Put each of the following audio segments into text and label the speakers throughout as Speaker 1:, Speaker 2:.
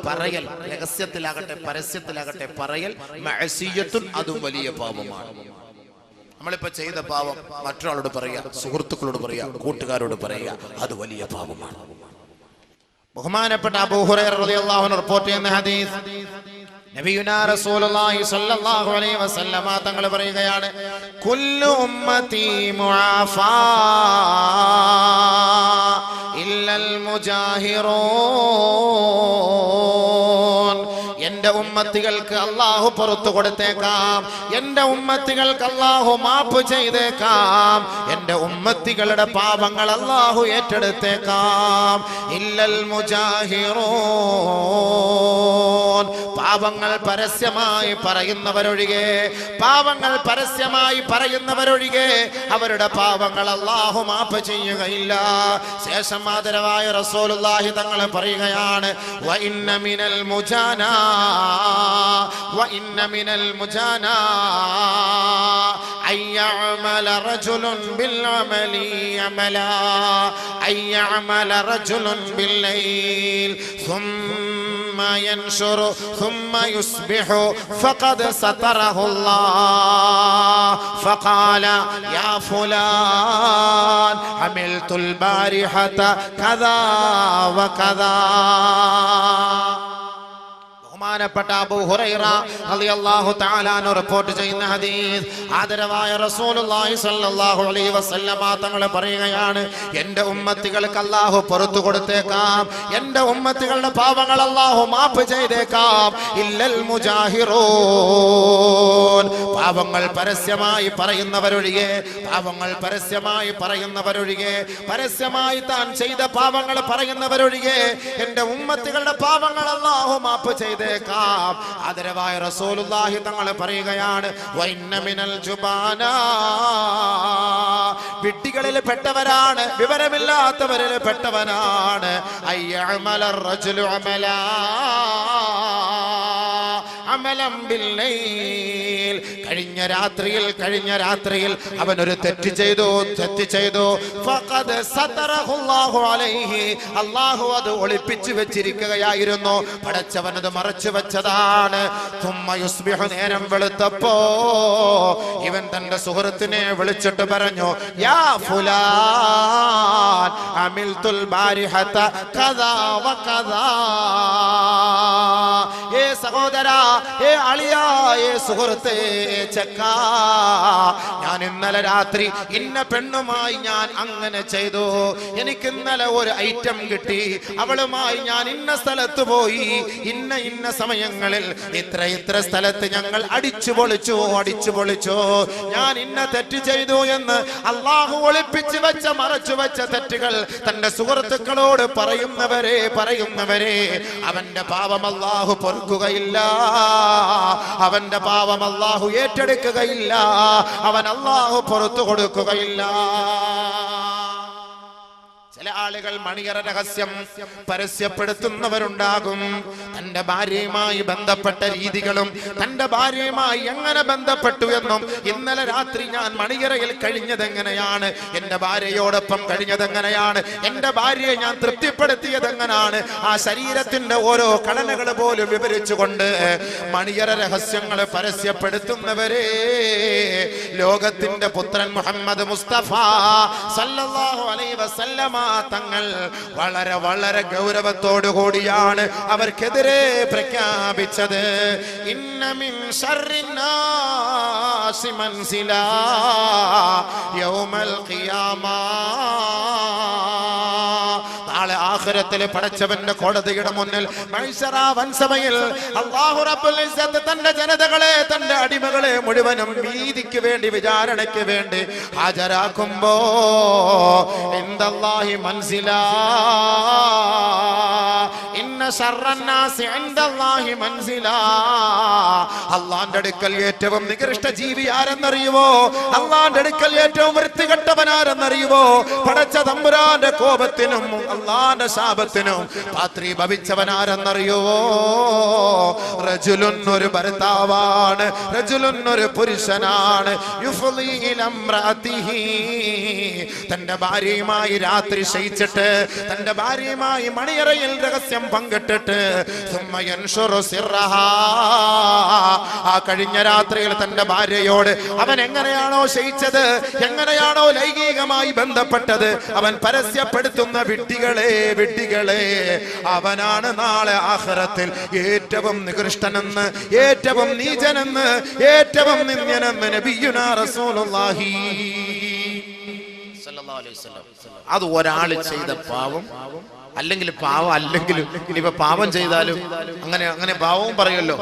Speaker 1: പറയൽ, രഹസ്യത്തിലാകട്ടെ പരസ്യത്തിലാകട്ടെ പറയൽ മഅസിയത്തുൻ, അതും വലിയ പാപമാണ്. നമ്മളിപ്പോ ചെയ്ത പാപം മറ്റൊരാളോട് പറയുക, സുഹൃത്തുക്കളോട് പറയുക, കൂട്ടുകാരോട് പറയുക, അത് വലിയ പാപമാണ്. ബഹുമാനപ്പെട്ട അബൂ ഹുറൈറ റളിയല്ലാഹു അൻഹു റിപ്പോർട്ട് ചെയ്യുന്ന ഹദീസ്, നബിയുനാ റസൂലുള്ളാഹി സ്വല്ലല്ലാഹു അലൈഹി വസല്ലമ തങ്ങൾ പറയുകയാണ്, കുല്ലു ഉമ്മത്തി മുആഫാ ഇല്ലൽ മുജാഹിറൂൻ. എന്റെ ഉമ്മത്തികൾക്ക് അല്ലാഹു പുറത്തു കൊടുത്തേക്കാം, എന്റെ ഉമ്മത്തികൾക്ക് അല്ലാഹു മാപ്പ് ചെയ്തേക്കാം, എന്റെ ഉമ്മത്തികളുടെ പാപങ്ങൾ അല്ലാഹു ഏറ്റെടുത്തേക്കാം. ഇല്ലൽ മുജാഹിറൂൻ, പാപങ്ങൾ പരസ്യമായി പറയുന്നവരൊഴികെ, പാപങ്ങൾ പരസ്യമായി പറയുന്നവരൊഴികെ അവരുടെ പാപങ്ങൾ അല്ലാഹു മാപ്പ് ചെയ്യുകയില്ല. ശേഷം ആദരവായ റസൂലുള്ളാഹി തങ്ങൾ പറയുകയാണ്, വ ഇന്ന മിനൽ മുജാനാ وإن من المجانا أن يعمل رجل بالعمل عملا أن يعمل رجل بالليل ثم ينشر ثم يصبح فقد ستره الله فقال يا فلان عملت البارحة كذا وكذا. ബഹുമാനപ്പെട്ട അബൂ ഹുറൈറ റളിയല്ലാഹു തആല അൻഹു റിപ്പോർട്ട് ചെയ്യുന്ന ഹദീസ്, ആദരവായ റസൂലുള്ളാഹി സ്വല്ലല്ലാഹു അലൈഹി വസല്ലമ തങ്ങൾ പറയുകയാണ്, എൻ്റെ ഉമ്മത്തികൾക്ക് അല്ലാഹു പുറത്തു കൊടുത്തേക്കാം, എൻ്റെ ഉമ്മത്തികളുടെ പാപങ്ങൾ അല്ലാഹു മാപ്പ് ചെയ്തേക്കാം. ഇല്ലൽ മുജാഹിറൂൻ, പാപങ്ങൾ പരസ്യമായി പറയുന്നവരൊഴികെ, പാപങ്ങൾ പരസ്യമായി പറയുന്നവരൊഴികെ, പരസ്യമായി താൻ ചെയ്ത പാപങ്ങൾ പറയുന്നവരൊഴികെ എൻ്റെ ഉമ്മത്തികളുടെ പാപങ്ങൾ അല്ലാഹു മാപ്പ് ചെയ്തേക്കാം. ആദരവായ റസൂലുള്ളാഹി തങ്ങൾ പറയുകയാണ്, വഇന്ന മിനൽ ജുബാനാ, വിഡ്ഢികളിൽ പെട്ടവരാണ്, വിവരമില്ലാത്തവരിൽ പെട്ടവനാണ്, അയ്യഅമല റജുലു അമലാ അമലം ബില്ലൈൽ, കഴിഞ്ഞ രാത്രിയിൽ അവൻ ഒരു തെറ്റ് ചെയ്തു, ഫഖദ് സതറഹുല്ലാഹു അലൈഹി, അല്ലാഹു അത് ഒളിപ്പിച്ചു വെച്ചിരിക്കുകയായിരുന്നു, പടച്ചവൻ അത് മറച്ചു വെച്ചതാണ്. തുമ്മ യുസ്ബിഹു, നേരം വെളുത്തപ്പോ ഇവൻ തന്റെ സുഹൃത്തിനെ വിളിച്ചിട്ട് പറഞ്ഞു, യാ ഫുലാൻ അമിൽതുൽ ബാരിഹത കദാ വകദാ, ഏ സഹോദരാ, ഏ അളിയാ, ഏ സുഹൃത്തേ, ചെക്ക, ഞാൻ ഇന്നലെ രാത്രി ഇന്ന പെണ്ണുമായി ഞാൻ അങ്ങനെ ചെയ്തു, എനിക്ക് ഇന്നലെ ഒരു ഐറ്റം കിട്ടി, അവളുമായി ഞാൻ ഇന്ന സ്ഥലത്ത് പോയി, ഇന്ന സമയങ്ങളിൽ ഇത്ര സ്ഥലത്ത് ഞങ്ങൾ അടിച്ചു പൊളിച്ചു, ഞാൻ ഇന്ന തെറ്റ് ചെയ്തു എന്ന് അല്ലാഹു ഒളിപ്പിച്ചു വെച്ച മറച്ചു വെച്ച തെറ്റുകൾ തന്റെ സുഹൃത്തുക്കളോട് പറയുന്നവരെ അവന്റെ പാപം അല്ലാഹു പൊറുക്കുകയില്ല, അവന്റെ പാപം അല്ലാഹു ഏറ്റെടുക്കുകയില്ല, അവൻ അല്ലാഹു പുറത്തു കൊടുക്കുകയില്ല. ചില ആളുകൾ മണിയറ രഹസ്യം പരസ്യപ്പെടുത്തുന്നവരുണ്ടാകും. തന്റെ ഭാര്യയുമായി ബന്ധപ്പെട്ട രീതികളും തന്റെ ഭാര്യയുമായി എങ്ങനെ ബന്ധപ്പെട്ടു എന്നും, ഇന്നലെ രാത്രി ഞാൻ മണിയറയിൽ കഴിഞ്ഞതെങ്ങനെയാണ്, എന്റെ ഭാര്യയോടൊപ്പം കഴിഞ്ഞതെങ്ങനെയാണ്, എന്റെ ഭാര്യയെ ഞാൻ തൃപ്തിപ്പെടുത്തിയതെങ്ങനെയാണ്, ആ ശരീരത്തിന്റെ ഓരോ ഘടനകൾ പോലും വിവരിച്ചുകൊണ്ട് മണിയറ രഹസ്യങ്ങൾ പരസ്യപ്പെടുത്തുന്നവരെ ലോകത്തിന്റെ പുത്രൻ മുഹമ്മദ് മുസ്തഫ സല്ലല്ലാഹു അലൈഹി വസല്ലമ തങ്ങൾ വളരെ വളരെ ഗൗരവത്തോടു കൂടിയാണ് അവർക്കെതിരെ പ്രഖ്യാപിച്ചത്. ഇന്ന മിൻ ശർറിന്നാസി മൻസിലാ യൗമൽ ഖിയാമ, നാളെ ആഖിറത്തിലെ പടച്ചവന്റെ കോടതിയുടെ മുന്നിൽ മഹ്ശറ വൻസഭയിൽ അല്ലാഹു റബ്ബുൽ ഇസ്സത്ത് തന്റെ ജനതകളെ, തന്റെ അടിമകളെ മുഴുവനും നീതിക്ക് വേണ്ടി, വിചാരണയ്ക്ക് വേണ്ടി ഹാജരാക്കുമ്പോ ഇൻദല്ലാഹി മൻസിലാ, ഇന്ന ശർറന്നാസി ഇൻദല്ലാഹി മൻസിലാ, അല്ലാഹുവിന്റെ അടുക്കൽ ഏറ്റവും നികൃഷ്ട ജീവി ആരെന്നറിയുമോ, അല്ലാഹുവിന്റെ അടുക്കൽ ഏറ്റവും വൃത്തികെട്ടവൻ ആരെന്നറിയുമോ, പടച്ച തമ്പുരാന്റെ കോപത്തിനും അല്ലാഹുവിന്റെ ശാപത്തിനും പാത്രീഭവിച്ചവൻ ആരെന്നറിയുമോ, റജുലുൻ, ഒരു ഭർത്താവാണ്, റജുലുൻ, ഒരു പുരുഷനാണ്, യുഫ്ളി ഇലാ ഇംറഅതിഹി, തന്റെ ഭാര്യയുമായി രാത്രി ശയിച്ചിട്ട് തന്റെ ഭാര്യയുമായി മണിയറയിൽ രഹസ്യം പങ്കെടുത്തു കെട്ടിട്ട് ആ കഴിഞ്ഞ രാത്രിയിൽ തന്റെ ഭാര്യയോട് അവൻ എങ്ങനെയാണോ ശയിച്ചത്, എങ്ങനെയാണോ ലൈംഗികമായി ബന്ധപ്പെട്ടത്, അവൻ പരസ്യപ്പെടുത്തുന്ന വിഡ്ഢികളെ അവനാണ് നാളെ ആഖിറത്തിൽ ഏറ്റവും നികൃഷ്ടനെന്ന്, ഏറ്റവും നീചനെന്ന്, ഏറ്റവും നിന്ദ്യനെന്ന് നബിയുനാ റസൂലുള്ളാഹി സ്വല്ലല്ലാഹു അലൈഹി വസല്ലം. അത് ഒരാൾ ചെയ്ത പാവം, അല്ലെങ്കിൽ പാവം അല്ലെങ്കിലും ഇനിയിപ്പോ പാവം ചെയ്താലും അങ്ങനെ പാവവും പറയുമല്ലോ.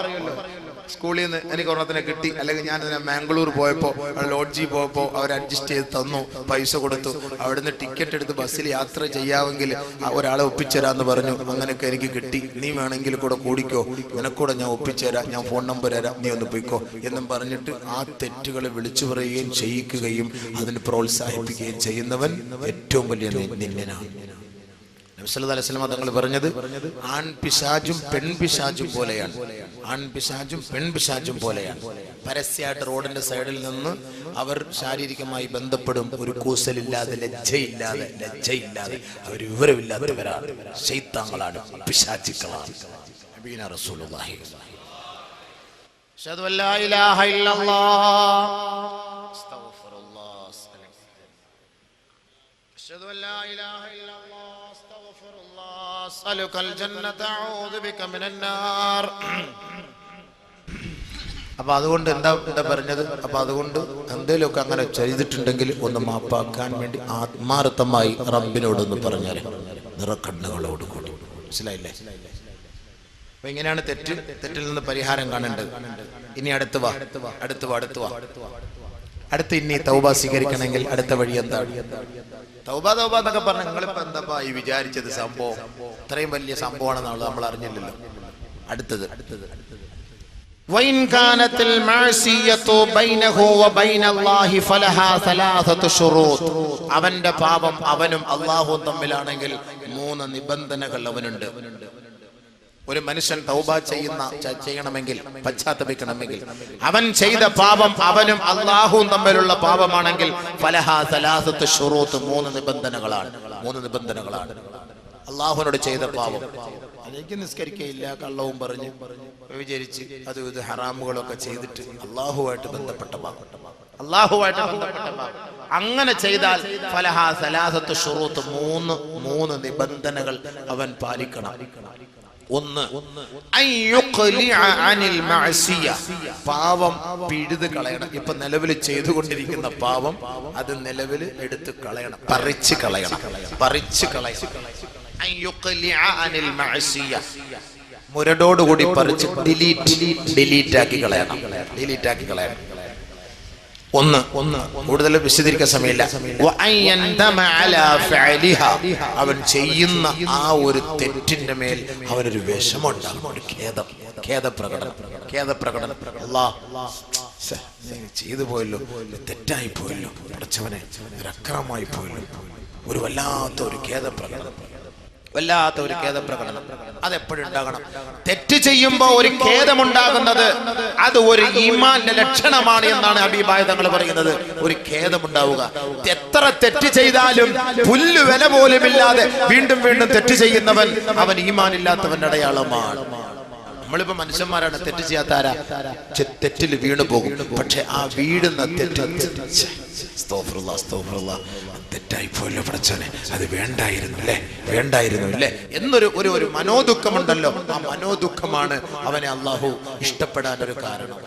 Speaker 1: സ്കൂളിൽ നിന്ന് എനിക്ക് ഒരെണ്ണത്തിനെ കിട്ടി, അല്ലെങ്കിൽ ഞാൻ മാംഗ്ലൂർ പോയപ്പോൾ ലോഡ്ജിൽ പോയപ്പോൾ അവർ അഡ്ജസ്റ്റ് ചെയ്ത് തന്നു, പൈസ കൊടുത്തു, അവിടുന്ന് ടിക്കറ്റ് എടുത്ത് ബസ്സിൽ യാത്ര ചെയ്യാമെങ്കിൽ ഒരാളെ ഒപ്പിച്ചുതരാന്ന് പറഞ്ഞു. അങ്ങനെയൊക്കെ എനിക്ക് കിട്ടി, നീ വേണമെങ്കിൽ കൂടെ കൂടിക്കോ, നിനക്കൂടെ ഞാൻ ഒപ്പിച്ചുതരാം, ഞാൻ ഫോൺ നമ്പർ തരാം, നീ ഒന്ന് പോയിക്കോ എന്നും പറഞ്ഞിട്ട് ആ തെറ്റുകളെ വിളിച്ചു പറയുകയും ചെയ്യിക്കുകയും അതിന് പ്രോത്സാഹിപ്പിക്കുകയും ചെയ്യുന്നവൻ ഏറ്റവും വലിയ നിന്ദനാണ്. നബി സല്ലല്ലാഹു അലൈഹി വസല്ലം തങ്ങൾ പറഞ്ഞത് ആൺപിശാചും പെൺപിശാചും പോലെയാണ്. ആൺപിശാചും പെൺപിശാചും പോലെയാണ്. പരസ്യമായിട്ട് റോഡിന്റെ സൈഡിൽ നിന്ന് അവർ ശാരീരികമായി ബന്ധപ്പെടും. ഒരു കൂസലില്ലാതെ, ലജ്ജയില്ലാതെ അവർ വിവരമില്ലാത്തവരാണ്, ശൈത്താന്കളാണ്, പിശാചുക്കളാണ്. നബിയുനാ റസൂലുള്ളാഹി അഷ്ഹദു അല്ലാ ഇലാഹ ഇല്ലല്ലാഹ് അസ്തഗ്ഫിറുല്ലാഹ് അഷ്ഹദു അല്ലാ ഇലാഹ ഇല്ലല്ലാഹ് അസ്അലുകൽ ജന്നത അഊദു ബിക മിനൻ നാർ. അപ്പൊ അതുകൊണ്ട് എന്താ പറഞ്ഞത്? അപ്പൊ അതുകൊണ്ട് എന്തെങ്കിലുമൊക്കെ അങ്ങനെ ചെയ്തിട്ടുണ്ടെങ്കിൽ ഒന്ന് മാപ്പാക്കാൻ വേണ്ടി ആത്മാർത്ഥമായി റബ്ബിനോടൊന്ന് പറഞ്ഞാൽ നിറക്കണ്ണുകളോട് കൂടി. മനസ്സിലായില്ലേ? അപ്പൊ ഇങ്ങനെയാണ് തെറ്റിൽ നിന്ന് പരിഹാരം കാണേണ്ടത്. ഇനി അടുത്ത് വാ. അടുത്ത് ഇനി തൗബ സ്വീകരിക്കണമെങ്കിൽ അടുത്ത വഴി എന്താണ്? തൗബ എന്നൊക്കെ പറഞ്ഞ നിങ്ങളിപ്പോ എന്താ ഈ വിചാരിച്ചത്? സംഭവം ഇത്രയും വലിയ സംഭവമാണെന്നുള്ളത് നമ്മൾ അറിഞ്ഞില്ലല്ലോ. അടുത്തത് وإن كانت المعصية بينه وبين الله فلها ثلاثة شروط. അവന്റെ പാപം അവനും അല്ലാഹുവും തമ്മിലാണെങ്കിൽ 3 നിബന്ധനകൾ അവനുണ്ട്. ഒരു മനുഷ്യൻ തൗബ ചെയ്യണമെങ്കിൽ, പശ്ചാത്തപിക്കണമെങ്കിൽ, അവൻ ചെയ്ത പാപം അവനും അല്ലാഹുവും തമ്മിലുള്ള പാപമാണെങ്കിൽ ഫലഹാ സലാസത്തു ശുറൂത്ത്, 3 നിബന്ധനകളാണ്. അല്ലാഹുവിനോട് ചെയ്ത പാപം, എനിക്ക് നിസ്കരിക്കയില്ല, കള്ളവും പറഞ്ഞ് വിചരിച്ച് അത് ഇത് ഹറാമുകളൊക്കെ ചെയ്തിട്ട് അല്ലാഹുവായിട്ട് ബന്ധപ്പെട്ട പാപം, അങ്ങനെ ചെയ്താൽ ഫലഹാ സലാസത്തു ശുറൂത്ത്, 3 നിബന്ധനകൾ അവൻ പാലിക്കണം. ഒന്ന്, പാവം പിഴുത് കളയണം. ഇപ്പൊ നിലവിൽ ചെയ്തുകൊണ്ടിരിക്കുന്ന പാവം അത് നിലവിൽ എടുത്ത് കളയണം, പറിച്ച് കളയണം. മുരടോടുകൂടി പറിച്ച് ഡിലീറ്റ് ആക്കി കളയണം. ഒന്ന് കൂടുതൽ വിശദീകരിക്കാൻ സമയമില്ല. അവൻ ചെയ്യുന്ന ആ ഒരു തെറ്റിന്റെ മേൽ അവനൊരു വിഷമമുണ്ടാകും, ഒരു ഖേദപ്രകടനം. അല്ലാഹ് ചെയ്തു പോയല്ലോ, തെറ്റായി പോയല്ലോ, പഠിച്ചവനെ ഒരു അക്രമമായി പോയല്ലോ, ഒരു വല്ലാത്ത ഒരു ഖേദപ്രകടനം. അതെപ്പോഴും ഉണ്ടാകണം. തെറ്റ് ചെയ്യുമ്പോ ഒരു ഖേദമുണ്ടാകുന്നത് അത് ഒരു ഈമാന്റെ ലക്ഷണമാണ് എന്നാണ് ഹബീബായ തങ്ങൾ പറയുന്നത്. ഒരു ഖേദമുണ്ടാവുക. എത്ര തെറ്റ് ചെയ്താലും പുല്ല് വില പോലുമില്ലാതെ വീണ്ടും തെറ്റ് ചെയ്യുന്നവൻ അവൻ ഈമാനില്ലാത്തവന്റെ അടയാളമാണ്. നമ്മളിപ്പോ മനുഷ്യന്മാരാണ്, തെറ്റ് ചെയ്യാത്താരാ? തെറ്റിൽ വീണു പോകും. പക്ഷെ ആ വീഴുന്ന തെറ്റ് തെറ്റായി പോയല്ലോ പഠിച്ചോനെ, അത് വേണ്ടായിരുന്നു അല്ലേ എന്നൊരു മനോദുഃഖമുണ്ടല്ലോ. ആ മനോദുഃഖമാണ് അവനെ അല്ലാഹു ഇഷ്ടപ്പെടാൻ ഒരു കാരണം.